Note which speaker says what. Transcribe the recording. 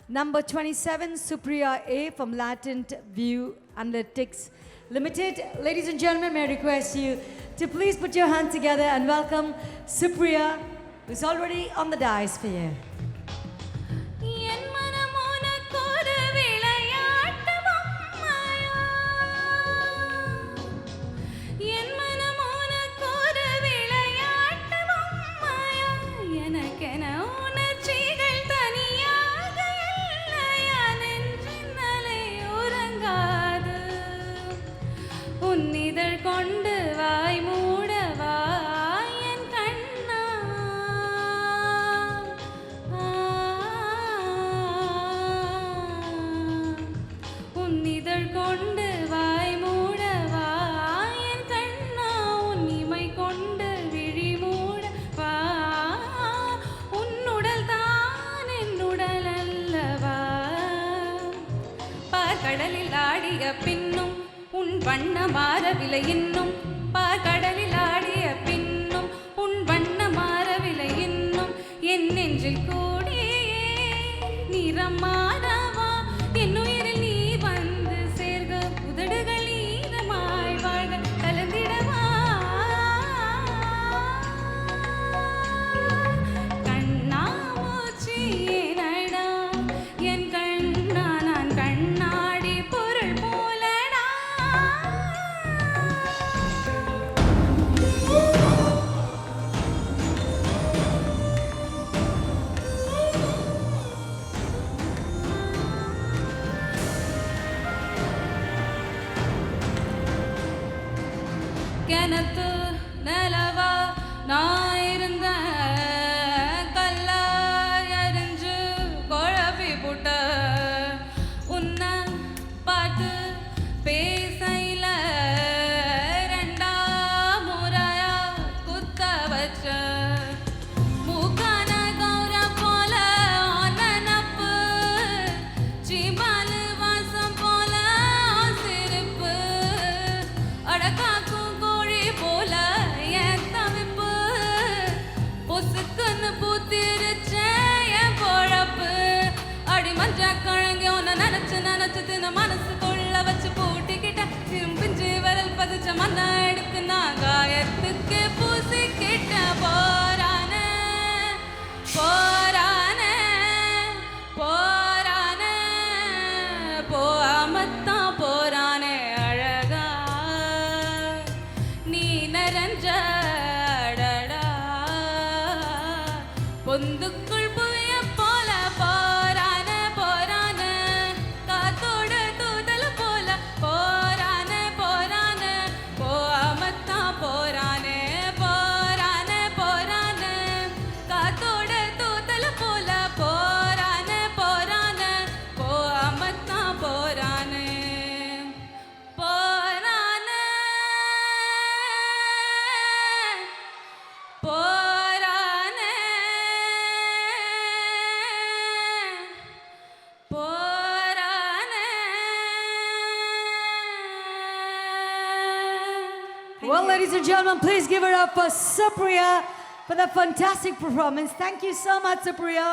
Speaker 1: Number 27, Supriya A from Latent View Analytics Limited. Ladies and gentlemen, may I request you to please put your hands together and welcome Supriya, who's already on the dais for you.
Speaker 2: கொண்டு வாய் மூடவா என் கண்ணா உன்னிதழ் கொண்டு வாய் மூடவா என் கண்ணா உன் இமை கொண்டு விழி மூடவா உன்னுடல் தான் என்னுடல் அல்லவா பார்க்கடலில் ஆடிய பின்னும் உன் வண்ண மாறவில்லை இன்னும் கடலில் ஆடிய பின்னும் உன் வண்ண மாறவில்லை இன்னும் என் நெஞ்சில் கூடியே நிறம் மாறவா என் உயிரில் நீ வந்து சேர்க உதடுகள் ஈரமாய் வாழ்க கலந்திடவா கண்ணா மூச்சி ஏனடா என் கண்ணா நான் கண்ணாடி பொருள் போலடா கிணத்து நிலவா நான் இருந்த கல்லாய் அறிஞ்சு குழப்பி புட்ட உன்னை பார்த்து பேசையில ரெண்டா முறையா குத்த வச்ச மூக்கான கௌர போல நனப்பு சீமாலு வாசம் போல சிரிப்பு அடக்காக்கும் போல என் தவிப்பு பொசுக்குன்னு பூத்திருச்ச என் பொழப்பு அடி மஞ்ச கழங்கி உன்னை நினைச்சு தின மனசுக்குள்ள வச்சு பூட்டிக்கிட்ட பிஞ்சு விரல் பதிச்ச மண்ண எடுத்து நான் காயத்துக்கு பூசிக்கிட்ட போறானே போறானே போறானே போமத்தான் போறானே அழகா நீ நரஞ்சடடா பொந்துக்குள் புவிய போல போறான போறான காத்தோட தூதல் போல போறான போறான போமத்தான் போறானே போறான போறான காத்தோட தூதல் போல போறான போறான போமத்தான் போறானே
Speaker 1: Well, ladies and gentlemen, please give it up for Supriya for that fantastic performance. Thank you so much, Supriya.